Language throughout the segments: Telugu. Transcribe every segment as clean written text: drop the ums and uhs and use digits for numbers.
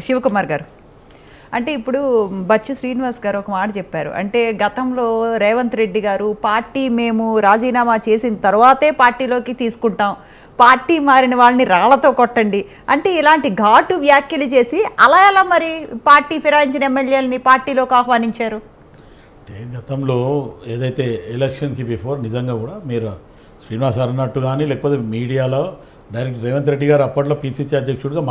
శివకుమార్ గారు అంటే ఇప్పుడు బచ్చు శ్రీనివాస్ గారు ఒక మాట చెప్పారు. అంటే గతంలో రేవంత్ రెడ్డి గారు పార్టీ మేము రాజీనామా చేసిన తర్వాతే పార్టీలోకి తీసుకుంటాం, పార్టీ మారిన వాళ్ళని రాళ్లతో కొట్టండి అంటే ఇలాంటి ఘాటు వ్యాఖ్యలు చేసి అలా ఎలా మరి పార్టీ ఫిరాయించిన ఎమ్మెల్యేలని పార్టీలోకి ఆహ్వానించారు? గతంలో ఏదైతే ఎలక్షన్కి బిఫోర్ నిజంగా కూడా మీరు శ్రీనివాస్ అన్నట్టు కానీ లేకపోతే మీడియాలో డైరెక్ట్ రేవంత్ రెడ్డి గారు అప్పట్లో పీసీసీ అధ్యక్షుడిగా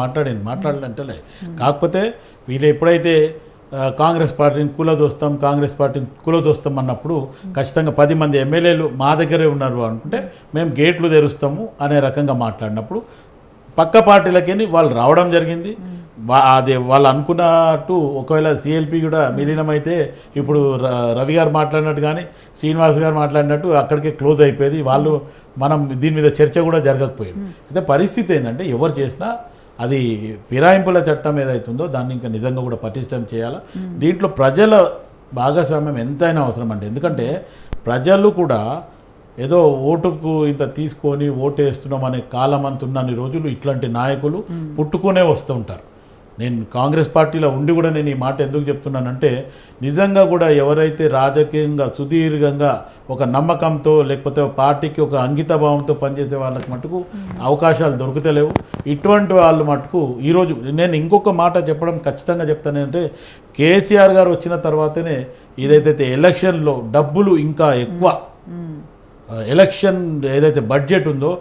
మాట్లాడాలంటలే. కాకపోతే వీళ్ళు ఎప్పుడైతే కాంగ్రెస్ పార్టీని కూలదోస్తాం అన్నప్పుడు ఖచ్చితంగా 10 మంది ఎమ్మెల్యేలు మా దగ్గరే ఉన్నారు అనుకుంటే మేము గేట్లు తెరుస్తాము అనే రకంగా మాట్లాడినప్పుడు పక్క పార్టీలకి వాళ్ళు రావడం జరిగింది. అదే వాళ్ళు అనుకున్నట్టు ఒకవేళ సిఎల్పి కూడా విలీనమైతే ఇప్పుడు రవి గారు మాట్లాడినట్టు కానీ శ్రీనివాస్ గారు మాట్లాడినట్టు అక్కడికే క్లోజ్ అయిపోయేది. వాళ్ళు మనం దీని మీద చర్చ కూడా జరగకపోయేది. అయితే పరిస్థితి ఏంటంటే ఎవరు చేసినా అది ఫిరాయింపుల చట్టం ఏదైతుందో దాన్ని ఇంకా నిజంగా కూడా పటిష్టం చేయాలా. దీంట్లో ప్రజల భాగస్వామ్యం ఎంతైనా అవసరం అండి. ఎందుకంటే ప్రజలు కూడా ఏదో ఓటుకు ఇంత తీసుకొని ఓటేస్తున్నాం అనే కాలం అంతున్నన్ని రోజులు ఇట్లాంటి నాయకులు పుట్టుకునే వస్తూ ఉంటారు. నేను కాంగ్రెస్ పార్టీలో ఉండి కూడా నేను ఈ మాట ఎందుకు చెప్తున్నానంటే నిజంగా కూడా ఎవరైతే రాజకీయంగా సుదీర్ఘంగా ఒక నమ్మకంతో లేకపోతే పార్టీకి ఒక అంకితభావంతో పనిచేసే వాళ్ళకి మటుకు అవకాశాలు దొరుకుతలేవు. ఇటువంటి వాళ్ళు మటుకు ఈరోజు నేను ఇంకొక మాట చెప్పడం ఖచ్చితంగా చెప్తానంటే కేసీఆర్ గారు వచ్చిన తర్వాతనే ఏదైతే ఎలక్షన్లో డబ్బులు ఇంకా ఎక్కువ ఎలక్షన్ ఏదైతే బడ్జెట్ ఉందో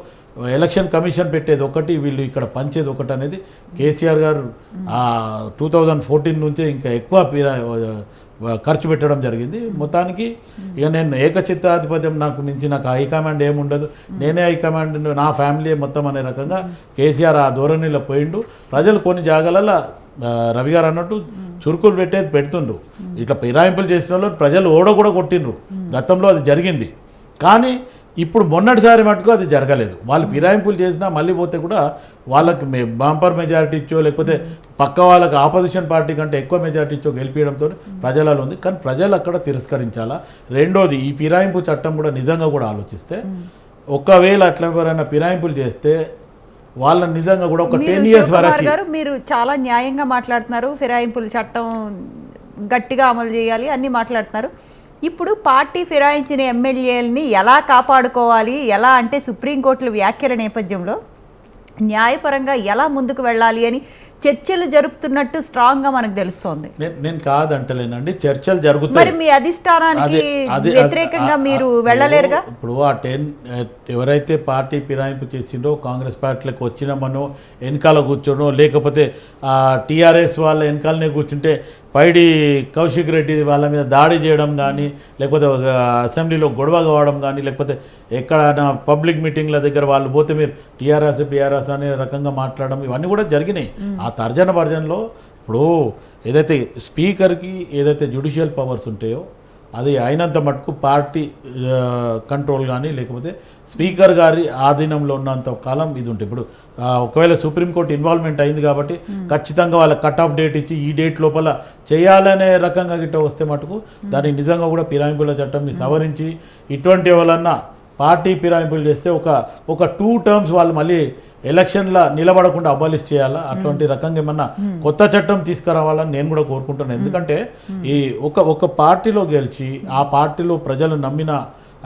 ఎలక్షన్ కమిషన్ పెట్టేది ఒకటి, వీళ్ళు ఇక్కడ పంచేది ఒకటి అనేది కేసీఆర్ గారు 2014 నుంచే ఇంకా ఎక్కువ ఖర్చు పెట్టడం జరిగింది. మొత్తానికి ఇక నేను ఏకచిత్తాధిపత్యం నాకు మించి నాకు హైకమాండ్ ఏముండదు, నేనే హైకమాండ్ నా ఫ్యామిలీ మొత్తం అనే రకంగా కేసీఆర్ ఆ ధోరణిలో పోయిండు. ప్రజలు కొన్ని జాగాలలో రవి గారు అన్నట్టు చురుకులు పెట్టేది పెడుతుండ్రు. ఇట్లా ఫిరాయింపులు చేసిన వాళ్ళు ప్రజలు కూడా కొట్టిండ్రు. గతంలో అది జరిగింది. కానీ ఇప్పుడు మొన్నటిసారి మటుకు అది జరగలేదు. వాళ్ళు ఫిరాయింపులు చేసినా మళ్ళీ పోతే కూడా వాళ్ళకి బంపర్ మెజారిటీ ఇచ్చో లేకపోతే పక్క వాళ్ళకి ఆపోజిషన్ పార్టీ కంటే ఎక్కువ మెజారిటీ ఇచ్చో గెలిపించడంతో ప్రజలలో ఉంది. కానీ ప్రజలు అక్కడ తిరస్కరించాలా. రెండోది ఈ ఫిరాయింపు చట్టం కూడా నిజంగా కూడా ఆలోచిస్తే ఒకవేళ అట్లా ఎవరైనా ఫిరాయింపులు చేస్తే వాళ్ళని నిజంగా కూడా ఒక 10 years వరకు మీరు చాలా న్యాయంగా మాట్లాడుతున్నారు. ఫిరాయింపుల చట్టం గట్టిగా అమలు చేయాలి అన్నీ మాట్లాడుతున్నారు. ఇప్పుడు పార్టీ ఫిరాయించిన ఎమ్మెల్యేలని ఎలా కాపాడుకోవాలి, ఎలా అంటే సుప్రీంకోర్టుల వ్యాఖ్యల నేపథ్యంలో న్యాయపరంగా ఎలా ముందుకు వెళ్ళాలి అని చర్చలు జరుపుతున్నట్టు స్ట్రాంగ్గా మనకు తెలుస్తోంది. నేను కాదంటలేనండి, చర్చలు జరుగుతాయి. మరి మీ అధిష్టానానికి వ్యతిరేకంగా మీరు వెళ్ళలేరుగా. ఇప్పుడు ఎవరైతే పార్టీ ఫిరాయింపు చేసిండో కాంగ్రెస్ పార్టీలకు వచ్చినామనో వెనకాల కూర్చోనో లేకపోతే టీఆర్ఎస్ వాళ్ళ వెనకాలనే కూర్చుంటే పైడి కౌశిక్ రెడ్డి వాళ్ళ మీద దాడి చేయడం కానీ లేకపోతే అసెంబ్లీలో గొడవ కావడం కానీ లేకపోతే ఎక్కడైనా పబ్లిక్ మీటింగ్ల దగ్గర వాళ్ళు పోతే మీరు టీఆర్ఎస్ అనే రకంగా మాట్లాడడం ఇవన్నీ కూడా జరిగినాయి. ఆ తర్జన భర్జనలో ఇప్పుడు ఏదైతే స్పీకర్కి ఏదైతే జ్యుడిషియల్ పవర్స్ ఉంటాయో అది అయినంత మటుకు పార్టీ కంట్రోల్ కానీ లేకపోతే స్పీకర్ గారి ఆధీనంలో ఉన్నంత కాలం ఇది ఉంటుంది. ఇప్పుడు ఒకవేళ సుప్రీంకోర్టు ఇన్వాల్వ్మెంట్ అయింది కాబట్టి ఖచ్చితంగా వాళ్ళ కట్ ఆఫ్ డేట్ ఇచ్చి ఈ డేట్ లోపల చేయాలనే రకంగా గిట్ట వస్తే మటుకు దాన్ని నిజంగా కూడా ఫిరాయింపుల చట్టంని సవరించి ఇటువంటి వాళ్ళన్నా పార్టీ ఫిరాయింపులు చేస్తే ఒక 2 terms వాళ్ళు మళ్ళీ ఎలక్షన్లో నిలబడకుండా అబాలిష్ చేయాలా. అట్లాంటి రకంగా ఏమన్నా కొత్త చట్టం తీసుకురావాలని నేను కూడా కోరుకుంటున్నాను. ఎందుకంటే ఈ ఒక పార్టీలో గెలిచి ఆ పార్టీలో ప్రజలు నమ్మిన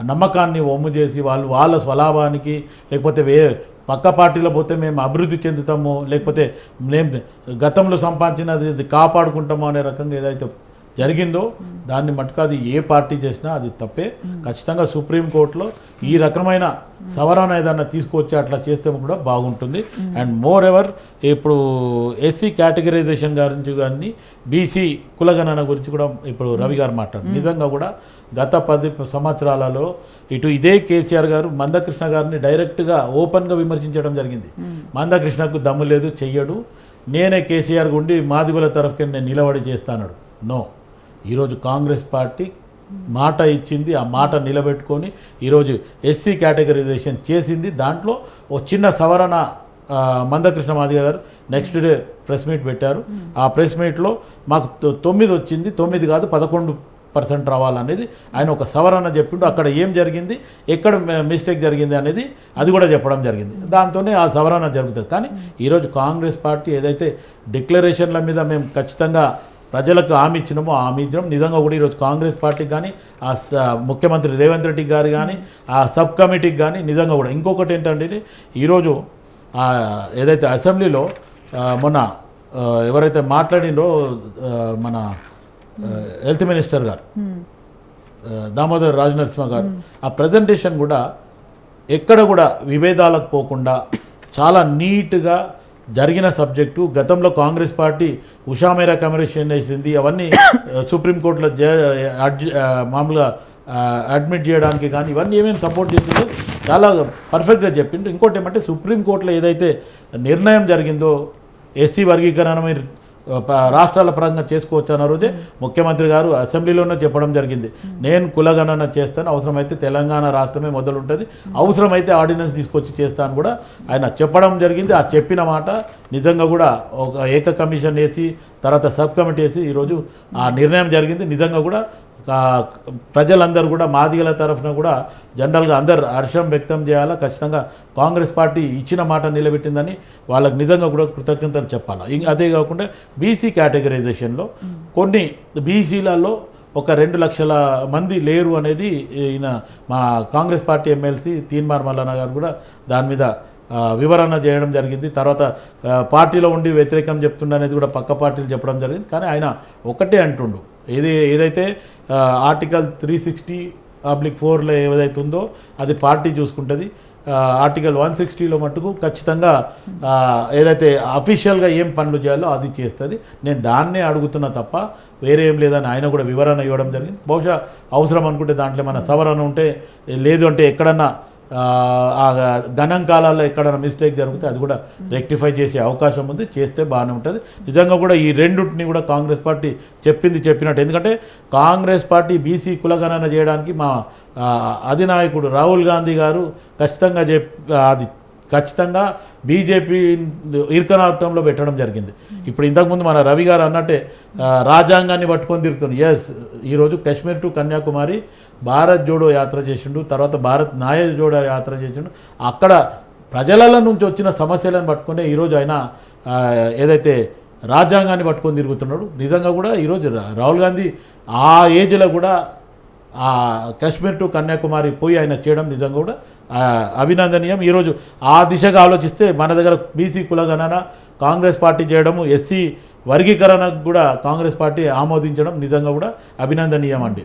నమ్మకాన్ని ఒమ్ము చేసి వాళ్ళ స్వలాభానికి లేకపోతే పక్క పార్టీలో పోతే మేము అభివృద్ధి చెందుతాము లేకపోతే మేము గతంలో సంపాదించినది కాపాడుకుంటాము అనే రకంగా ఏదైతే జరిగిందో దాన్ని మటుకు అది ఏ పార్టీ చేసినా అది తప్పే. ఖచ్చితంగా సుప్రీంకోర్టులో ఈ రకమైన సవరణ ఏదన్నా తీసుకొచ్చి అట్లా చేస్తే కూడా బాగుంటుంది. అండ్ మోర్ ఎవర్ ఇప్పుడు ఎస్సీ కేటగరైజేషన్ గురించి కానీ బీసీ కులగణన గురించి కూడా ఇప్పుడు రవి గారు మాట్లాడారు. నిజంగా కూడా గత 10 సంవత్సరాలలో ఇటు ఇదే కేసీఆర్ గారు మందకృష్ణ గారిని డైరెక్ట్గా ఓపెన్గా విమర్శించడం జరిగింది. మందకృష్ణకు దమ్ము లేదు, చెయ్యడు, నేనే కేసీఆర్ గుండి మాదిగుల తరఫుకి నేను నిలబడి చేస్తాను. నో, ఈరోజు కాంగ్రెస్ పార్టీ మాట ఇచ్చింది, ఆ మాట నిలబెట్టుకొని ఈరోజు ఎస్సీ కేటగరైజేషన్ చేసింది. దాంట్లో ఒక చిన్న సవరణ మందకృష్ణ మాదిగ గారు నెక్స్ట్ డే ప్రెస్ మీట్ పెట్టారు. ఆ ప్రెస్ మీట్లో మాకు 9 వచ్చింది, 9 కాదు 11 పర్సెంట్ రావాలనేది ఆయన ఒక సవరణ చెప్పిండు. అక్కడ ఏం జరిగింది, ఎక్కడ మిస్టేక్ జరిగింది అనేది అది కూడా చెప్పడం జరిగింది. దాంతోనే ఆ సవరణ జరుగుతుంది. కానీ ఈరోజు కాంగ్రెస్ పార్టీ ఏదైతే డిక్లరేషన్ల మీద మేము ఖచ్చితంగా ప్రజలకు హామీ ఇచ్చినామో హామీ ఇచ్చినాం. నిజంగా కూడా ఈరోజు కాంగ్రెస్ పార్టీకి కానీ ముఖ్యమంత్రి రేవంత్ రెడ్డి గారు కానీ ఆ సబ్ కమిటీకి కానీ నిజంగా కూడా ఇంకొకటి ఏంటంటే ఈరోజు ఏదైతే అసెంబ్లీలో మొన్న ఎవరైతే మాట్లాడిండ్రో మన హెల్త్ మినిస్టర్ గారు దామోదర్ రాజనరసింహ గారు ఆ ప్రజెంటేషన్ కూడా ఎక్కడ కూడా విభేదాలకు పోకుండా చాలా నీట్గా జరిగిన సబ్జెక్టు. గతంలో కాంగ్రెస్ పార్టీ ఉషా మేరా కమిషన్ వేసింది, అవన్నీ సుప్రీంకోర్టులో మామూలుగా అడ్మిట్ చేయడానికి కానీ ఇవన్నీ ఏమేమి సపోర్ట్ చేసిందో చాలా పర్ఫెక్ట్గా చెప్పిండు. ఇంకోటి ఏమంటే సుప్రీంకోర్టులో ఏదైతే నిర్ణయం జరిగిందో ఎస్సీ వర్గీకరణ మీరు రాష్ట్రాల పరంగా చేసుకోవచ్చు అన్న రోజే ముఖ్యమంత్రి గారు అసెంబ్లీలోనే చెప్పడం జరిగింది. నేను కులగణన చేస్తాను, అవసరమైతే తెలంగాణ రాష్ట్రమే మొదలుంటుంది, అవసరమైతే ఆర్డినెన్స్ తీసుకొచ్చి చేస్తాను కూడా ఆయన చెప్పడం జరిగింది. ఆ చెప్పిన మాట నిజంగా కూడా ఒక ఏక కమిషన్ వేసి తర్వాత సబ్ కమిటీ వేసి ఈరోజు ఆ నిర్ణయం జరిగింది. నిజంగా కూడా ప్రజలందరూ కూడా మాదిగల తరఫున కూడా జనరల్గా అందరు హర్షం వ్యక్తం చేయాలా. ఖచ్చితంగా కాంగ్రెస్ పార్టీ ఇచ్చిన మాట నిలబెట్టిందని వాళ్ళకి నిజంగా కూడా కృతజ్ఞతలు చెప్పాలి. అదే కాకుండా బీసీ కేటగరైజేషన్లో కొన్ని బీసీలలో ఒక 2 లక్షల మంది లేరు అనేది ఈయన మా కాంగ్రెస్ పార్టీ ఎమ్మెల్సీ తీన్మార్ మల్లన్న గారు కూడా దాని మీద వివరణ చేయడం జరిగింది. తర్వాత పార్టీలో ఉండి వ్యతిరేకం చెప్తుండనేది కూడా పక్క పార్టీలు చెప్పడం జరిగింది. కానీ ఆయన ఒకటే అంటుండు, ఏదైతే ఆర్టికల్ 360/4లో ఏదైతే ఉందో అది పార్టీ చూసుకుంటుంది. ఆర్టికల్ 160లో మటుకు ఖచ్చితంగా ఏదైతే అఫీషియల్గా ఏం పనులు చేయాలో అది చేస్తుంది. నేను దాన్నే అడుగుతున్నా తప్ప వేరే ఏం లేదని ఆయన కూడా వివరణ ఇవ్వడం జరిగింది. బహుశా అవసరం అనుకుంటే దాంట్లో మన సవరణ ఉంటే, లేదు అంటే ఎక్కడన్నా ఆ గణాంకాలలో ఎక్కడైనా మిస్టేక్ జరిగితే అది కూడా రెక్టిఫై చేసే అవకాశం ఉంది. చేస్తే బాగానే ఉంటుంది. నిజంగా కూడా ఈ రెండింటిని కూడా కాంగ్రెస్ పార్టీ చెప్పినట్టు. ఎందుకంటే కాంగ్రెస్ పార్టీ బీసీ కులగణన చేయడానికి మా అధినాయకుడు రాహుల్ గాంధీ గారు ఖచ్చితంగా అది ఖచ్చితంగా బీజేపీ ఇర్కనాటంలో పెట్టడం జరిగింది. ఇప్పుడు ఇంతకుముందు మన రవి గారు అన్నట్టే రాజ్యాంగాన్ని పట్టుకొని తిరుగుతుంది. ఎస్, ఈరోజు కాశ్మీర్ టు కన్యాకుమారి భారత్ జోడో యాత్ర చేసిండు, తర్వాత భారత్ న్యాయ జోడో యాత్ర చేసిండు. అక్కడ ప్రజల నుంచి వచ్చిన సమస్యలను పట్టుకునే ఈరోజు ఆయన ఏదైతే రాజ్యాంగాన్ని పట్టుకొని తిరుగుతున్నాడు. నిజంగా కూడా ఈరోజు రాహుల్ గాంధీ ఆ ఏజ్లో కూడా కాశ్మీర్ టు కన్యాకుమారి పోయి ఆయన చేయడం నిజంగా కూడా అభినందనీయం. ఈరోజు ఆ దిశగా ఆలోచిస్తే మన దగ్గర బీసీ కులగణన కాంగ్రెస్ పార్టీ చేయడము, ఎస్సీ వర్గీకరణకు కూడా కాంగ్రెస్ పార్టీ ఆమోదించడం నిజంగా కూడా అభినందనీయం అండి.